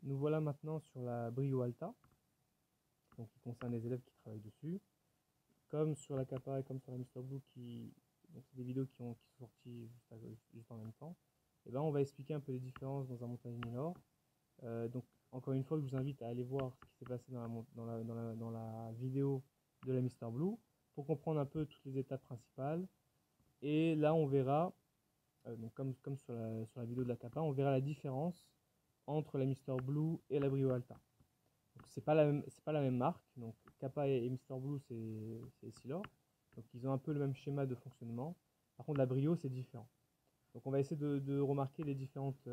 Nous voilà maintenant sur la Brio Alta, donc qui concerne les élèves qui travaillent dessus. Comme sur la Kappa et comme sur la Mister Blue, donc c'est des vidéos qui sont sorties juste en même temps, et ben on va expliquer un peu les différences dans un montage minor. Donc encore une fois, je vous invite à aller voir ce qui s'est passé dans la vidéo de la Mister Blue pour comprendre un peu toutes les étapes principales. Et là on verra, donc comme sur la vidéo de la Kappa, on verra la différence entre la Mister Blue et la Brio Alta. C'est pas la même marque, donc Kappa et Mister Blue c'est Essilor, donc ils ont un peu le même schéma de fonctionnement. Par contre la Brio c'est différent. Donc on va essayer de remarquer les différentes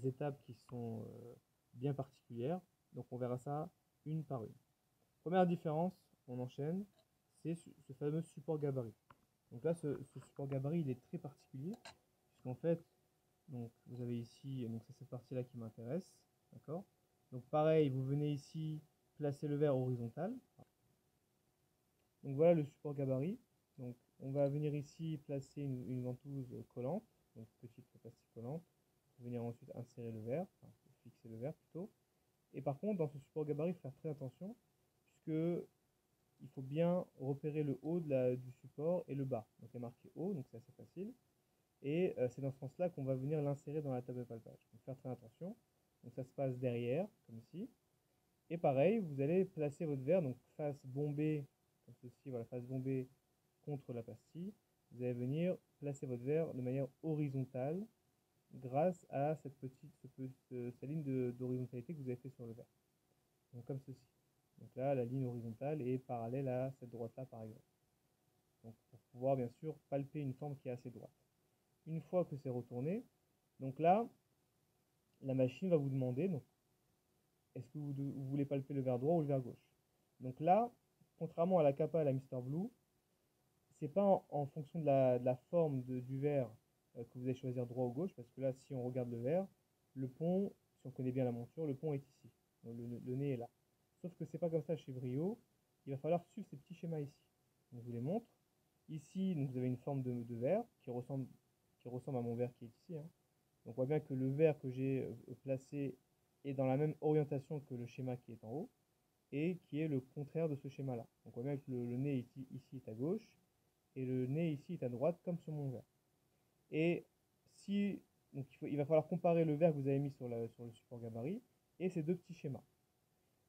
étapes qui sont bien particulières. Donc on verra ça une par une. Première différence, on enchaîne, c'est ce fameux support gabarit. Donc là ce support gabarit il est très particulier, puisqu'en fait, donc vous avez ici, donc c'est cette partie là qui m'intéresse, d'accord. Donc pareil, vous venez ici placer le verre horizontal. Donc voilà le support gabarit. Donc on va venir ici placer une ventouse collante, donc petite plastique collante, pour venir ensuite insérer le verre, enfin fixer le verre plutôt. Et par contre dans ce support gabarit, il faut faire très attention, puisque il faut bien repérer le haut du support et le bas. Donc il est marqué haut, donc c'est assez facile. Et c'est dans ce sens-là qu'on va venir l'insérer dans la table de palpage. Donc faire très attention. Donc ça se passe derrière, comme ici. Et pareil, vous allez placer votre verre, donc face bombée, comme ceci, voilà, face bombée contre la pastille. Vous allez venir placer votre verre de manière horizontale grâce à cette ligne d'horizontalité que vous avez fait sur le verre. Donc comme ceci. Donc là, la ligne horizontale est parallèle à cette droite-là, par exemple. Donc pour pouvoir bien sûr palper une forme qui est assez droite. Une fois que c'est retourné, donc là, la machine va vous demander, donc, est-ce que vous voulez palper le verre droit ou le verre gauche? Donc là, contrairement à la Kappa et à la Mister Blue, c'est pas en fonction de la forme du verre que vous allez choisir droit ou gauche, parce que là, si on regarde le verre, le pont, si on connaît bien la monture, le pont est ici, donc le nez est là. Sauf que c'est pas comme ça chez Brio, il va falloir suivre ces petits schémas ici. Donc, je vous les montre. Ici, donc, vous avez une forme de verre qui ressemble à mon verre qui est ici, hein. Donc on voit bien que le verre que j'ai placé est dans la même orientation que le schéma qui est en haut et qui est le contraire de ce schéma-là. Donc on voit bien que le nez ici est à gauche et le nez ici est à droite comme sur mon verre. Et si, donc il va falloir comparer le verre que vous avez mis sur le support gabarit et ces deux petits schémas.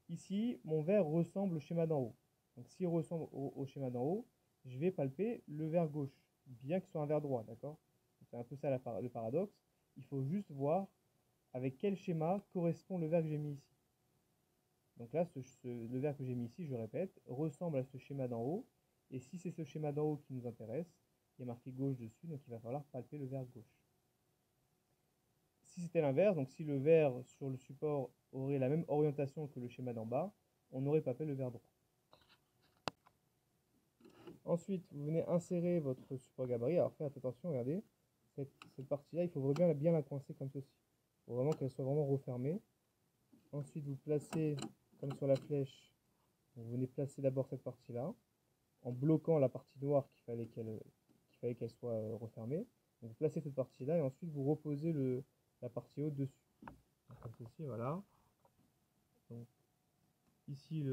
Ici, mon verre ressemble au schéma d'en haut. Donc s'il ressemble au schéma d'en haut, je vais palper le verre gauche, bien que ce soit un verre droit, d'accord? C'est un peu ça le paradoxe. Il faut juste voir avec quel schéma correspond le verre que j'ai mis ici. Donc là, le verre que j'ai mis ici, je répète, ressemble à ce schéma d'en haut. Et si c'est ce schéma d'en haut qui nous intéresse, il y a marqué gauche dessus, donc il va falloir palper le verre gauche. Si c'était l'inverse, donc si le verre sur le support aurait la même orientation que le schéma d'en bas, on aurait palpé le verre droit. Ensuite, vous venez insérer votre support gabarit. Alors faites attention, regardez, cette partie-là, il faut bien la coincer comme ceci. Il faut vraiment qu'elle soit vraiment refermée. Ensuite, vous placez, comme sur la flèche, vous venez placer d'abord cette partie-là, en bloquant la partie noire qu'il fallait qu'elle soit refermée. Donc, vous placez cette partie-là et ensuite vous reposez la partie haute dessus. Donc, comme ceci, voilà. Donc, ici,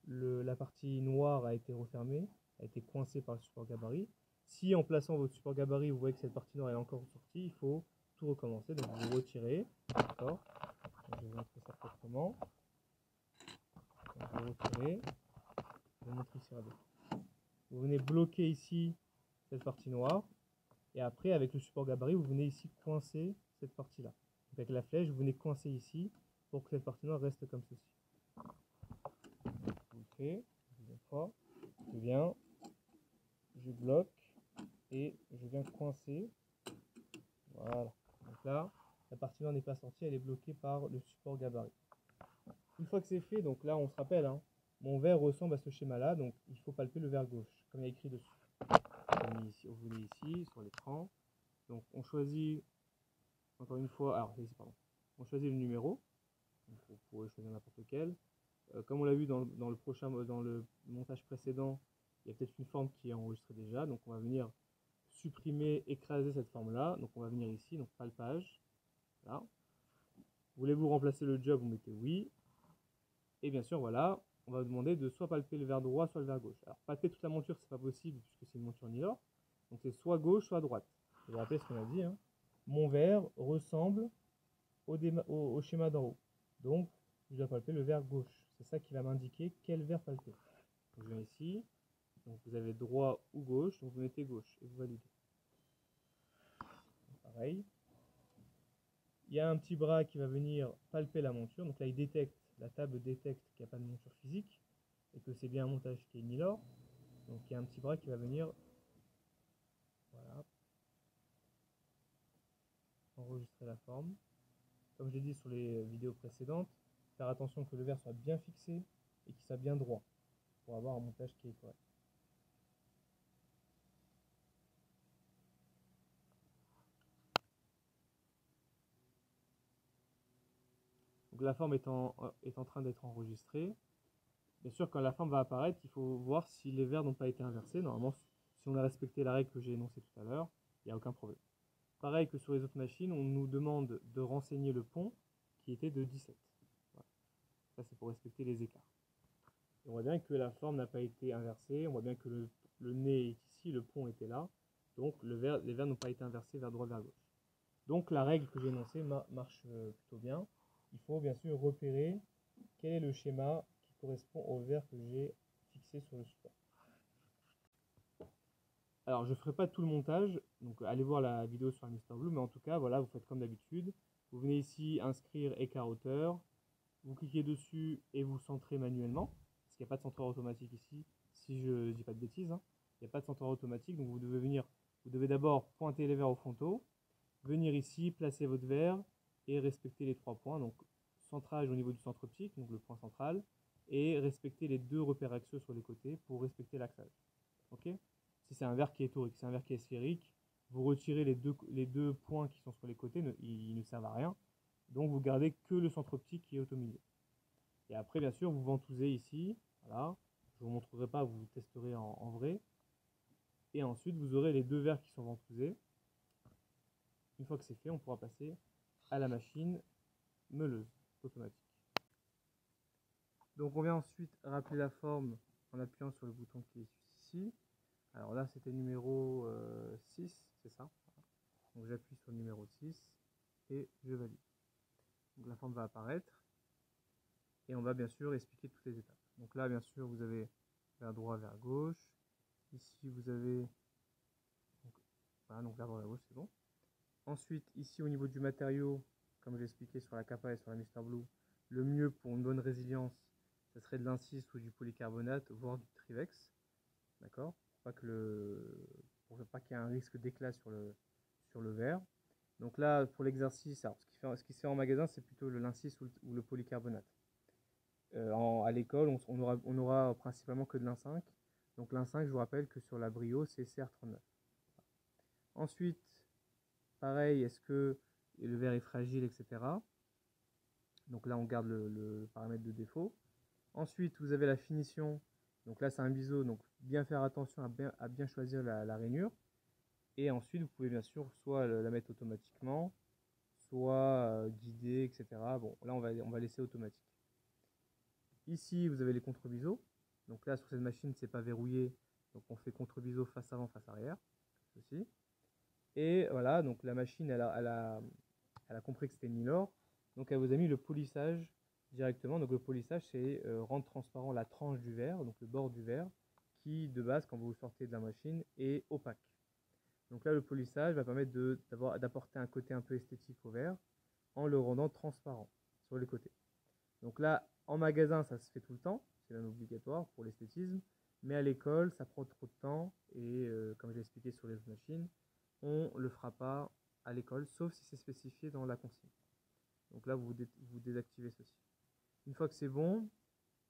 la partie noire a été refermée, a été coincée par le support gabarit. Si en plaçant votre support gabarit, vous voyez que cette partie noire est encore sortie, il faut tout recommencer. Donc vous retirez, d'accord. Je vais vous montrer ça proprement. Donc, vous retirez, je vais vous montrer ici, regardez. Vous venez bloquer ici cette partie noire, et après avec le support gabarit, vous venez ici coincer cette partie-là. Avec la flèche, vous venez coincer ici pour que cette partie noire reste comme ceci. Je le fais, deuxième fois, je viens, je bloque et je viens coincer. Voilà. Donc là, la partie noire n'est pas sortie, elle est bloquée par le support gabarit. Une fois que c'est fait, donc là on se rappelle, hein, mon verre ressemble à ce schéma-là, donc il faut palper le verre gauche, comme il y a écrit dessus. Vous venez ici, sur l'écran. Donc on choisit, encore une fois, alors ici, pardon, on choisit le numéro. Donc, vous pourrez choisir n'importe lequel. Comme on l'a vu dans le montage précédent, il y a peut-être une forme qui est enregistrée déjà. Donc on va venir supprimer, écraser cette forme-là. Donc on va venir ici, donc palpage. Là. Voulez-vous remplacer le job? Vous mettez oui. Et bien sûr, voilà, on va vous demander de soit palper le verre droit, soit le verre gauche. Alors, palper toute la monture, c'est pas possible puisque c'est une monture Nilor. Donc, c'est soit gauche, soit droite. Je vais vous rappeler ce qu'on a dit. Hein. Mon verre ressemble au schéma d'en haut. Donc, je dois palper le verre gauche. C'est ça qui va m'indiquer quel verre palper. Donc, je viens ici. Donc, vous avez droit ou gauche. Donc, vous mettez gauche et vous validez. Donc, pareil. Il y a un petit bras qui va venir palper la monture. Donc là, la table détecte qu'il n'y a pas de monture physique et que c'est bien un montage qui est Nilor. Donc il y a un petit bras qui va venir, voilà, enregistrer la forme. Comme je l'ai dit sur les vidéos précédentes, faire attention que le verre soit bien fixé et qu'il soit bien droit pour avoir un montage qui est correct. Donc la forme est en train d'être enregistrée. Bien sûr, quand la forme va apparaître, il faut voir si les verres n'ont pas été inversés. Normalement, si on a respecté la règle que j'ai énoncée tout à l'heure, il n'y a aucun problème. Pareil que sur les autres machines, on nous demande de renseigner le pont qui était de 17. Voilà. Ça, c'est pour respecter les écarts. Et on voit bien que la forme n'a pas été inversée. On voit bien que le nez est ici, le pont était là. Donc les verres n'ont pas été inversés vers droite, vers gauche. Donc la règle que j'ai énoncée marche plutôt bien. Il faut bien sûr repérer quel est le schéma qui correspond au verre que j'ai fixé sur le support. Alors je ne ferai pas tout le montage, donc allez voir la vidéo sur Mr Blue, mais en tout cas voilà, vous faites comme d'habitude. Vous venez ici inscrire écart hauteur, vous cliquez dessus et vous centrez manuellement, parce qu'il n'y a pas de centreur automatique ici, si je ne dis pas de bêtises, hein. Il n'y a pas de centreur automatique, donc vous devez d'abord pointer les verres au frontal, venir ici, placer votre verre et respecter les 3 points, donc centrage au niveau du centre optique, donc le point central, et respecter les 2 repères axiaux sur les côtés pour respecter l'axage. Ok? Si c'est un verre qui est torique, si c'est un verre qui est sphérique, vous retirez les deux points qui sont sur les côtés, ils ne servent à rien. Donc vous gardez que le centre optique qui est au milieu. Et après, bien sûr, vous ventousez ici. Voilà. Je ne vous montrerai pas, vous testerez en vrai. Et ensuite, vous aurez les 2 verres qui sont ventousés. Une fois que c'est fait, on pourra passer à la machine meuleuse automatique. Donc on vient ensuite rappeler la forme en appuyant sur le bouton qui est ici. Alors là, c'était numéro 6, c'est ça. Donc j'appuie sur le numéro 6 et je valide. Donc la forme va apparaître et on va bien sûr expliquer toutes les étapes. Donc là, bien sûr, vous avez vers droit, vers gauche. Ici, vous avez donc vers droit, vers gauche, c'est bon. Ensuite, ici au niveau du matériau, comme j'ai expliqué sur la Kappa et sur la Mr Blue, le mieux pour une bonne résilience, ce serait de l'incis ou du polycarbonate, voire du Trivex. D'accord? Pour pas qu'il y ait un risque d'éclat sur le verre. Donc là, pour l'exercice, ce qui se fait en magasin, c'est plutôt le l'incis ou le polycarbonate. À l'école, on aura principalement que de l'In5. Donc l'In5, je vous rappelle que sur la Brio, c'est CR39. Ensuite, pareil, est-ce que le verre est fragile, etc. Donc là, on garde le paramètre de défaut. Ensuite, vous avez la finition. Donc là, c'est un biseau, donc bien faire attention à bien choisir la rainure. Et ensuite, vous pouvez bien sûr soit la mettre automatiquement, soit guider, etc. Bon, là, on va laisser automatique. Ici, vous avez les contre-biseaux. Donc là, sur cette machine, c'est pas verrouillé. Donc on fait contre-biseau face avant, face arrière. Ceci. Et voilà, donc la machine, elle a compris que c'était Nilor. Donc elle vous a mis le polissage directement. Donc le polissage, c'est rendre transparent la tranche du verre, donc le bord du verre, qui de base, quand vous sortez de la machine, est opaque. Donc là, le polissage va permettre d'apporter un côté un peu esthétique au verre en le rendant transparent sur les côtés. Donc là, en magasin, ça se fait tout le temps, c'est même obligatoire pour l'esthétisme, mais à l'école, ça prend trop de temps et comme j'ai expliqué sur les machines, on ne le fera pas à l'école, sauf si c'est spécifié dans la consigne. Donc là, vous désactivez ceci. Une fois que c'est bon,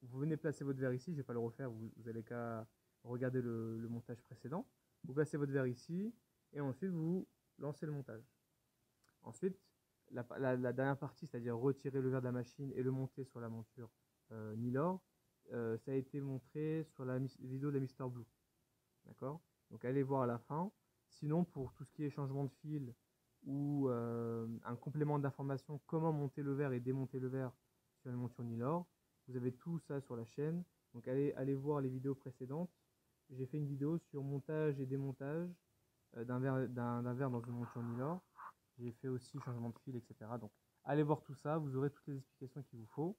vous venez placer votre verre ici, je ne vais pas le refaire, vous allez qu'à regarder le montage précédent. Vous placez votre verre ici et ensuite vous lancez le montage. Ensuite, la dernière partie, c'est-à-dire retirer le verre de la machine et le monter sur la monture Nilor, ça a été montré sur la vidéo de la Mr Blue. D'accord? Donc allez voir à la fin. Sinon, pour tout ce qui est changement de fil ou un complément d'information comment monter le verre et démonter le verre sur une monture Nilor. Vous avez tout ça sur la chaîne, donc allez voir les vidéos précédentes. J'ai fait une vidéo sur montage et démontage d'un verre dans une monture Nilor. J'ai fait aussi changement de fil, etc. Donc allez voir tout ça, vous aurez toutes les explications qu'il vous faut.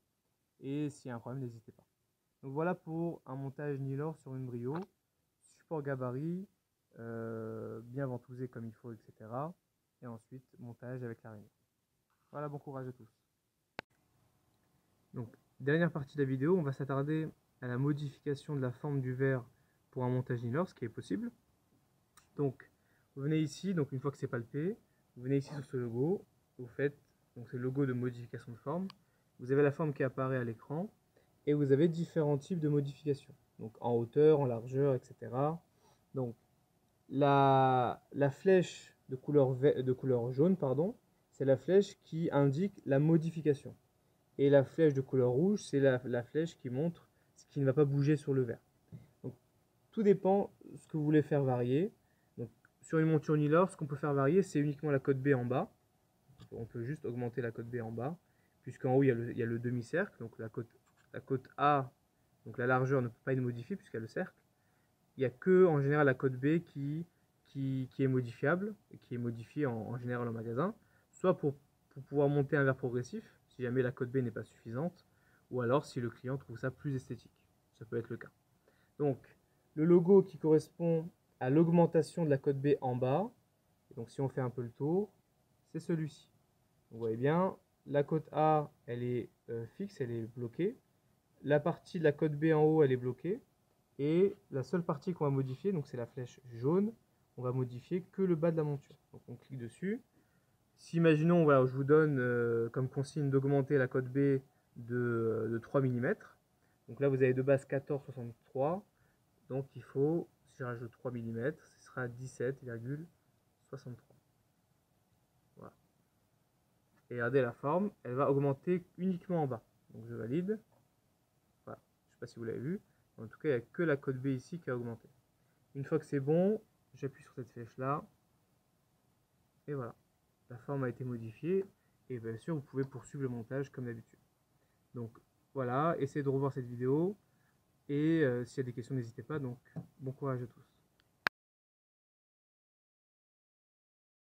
Et s'il y a un problème, n'hésitez pas. Donc voilà pour un montage Nilor sur une Brio, support gabarit, bien ventousé comme il faut, etc. Et ensuite montage avec la rainure. Voilà, bon courage à tous. Donc dernière partie de la vidéo, on va s'attarder à la modification de la forme du verre pour un montage Nilor, ce qui est possible. Donc vous venez ici, donc une fois que c'est palpé, vous venez ici sur ce logo, vous faites donc c'est le logo de modification de forme. Vous avez la forme qui apparaît à l'écran et vous avez différents types de modifications, donc en hauteur, en largeur, etc. Donc la flèche de couleur jaune, pardon, c'est la flèche qui indique la modification. Et la flèche de couleur rouge, c'est la flèche qui montre ce qui ne va pas bouger sur le verre. Donc tout dépend de ce que vous voulez faire varier. Donc, sur une monture Nilor, ce qu'on peut faire varier, c'est uniquement la cote B en bas. On peut juste augmenter la cote B en bas, puisqu'en haut, il y a le demi-cercle. Donc la cote A, donc la largeur ne peut pas être modifiée puisqu'il y a le cercle. Il n'y a que, en général, la cote B qui est modifiable, et qui est modifiée en général en magasin, soit pour pouvoir monter un verre progressif, si jamais la cote B n'est pas suffisante, ou alors si le client trouve ça plus esthétique. Ça peut être le cas. Donc, le logo qui correspond à l'augmentation de la cote B en bas, donc si on fait un peu le tour, c'est celui-ci. Vous voyez bien, la cote A, elle est fixe, elle est bloquée. La partie de la cote B en haut, elle est bloquée. Et la seule partie qu'on va modifier, donc c'est la flèche jaune, on va modifier que le bas de la monture. Donc on clique dessus. Si imaginons, voilà, je vous donne comme consigne d'augmenter la cote B de 3 mm. Donc là vous avez de base 14,63. Donc il faut, si je rajoute 3 mm, ce sera 17,63. Voilà. Et regardez la forme, elle va augmenter uniquement en bas. Donc je valide. Voilà. Je ne sais pas si vous l'avez vu. En tout cas, il n'y a que la cote B ici qui a augmenté. Une fois que c'est bon, j'appuie sur cette flèche là. Et voilà. La forme a été modifiée. Et bien sûr, vous pouvez poursuivre le montage comme d'habitude. Donc voilà, essayez de revoir cette vidéo. Et s'il y a des questions, n'hésitez pas. Donc bon courage à tous.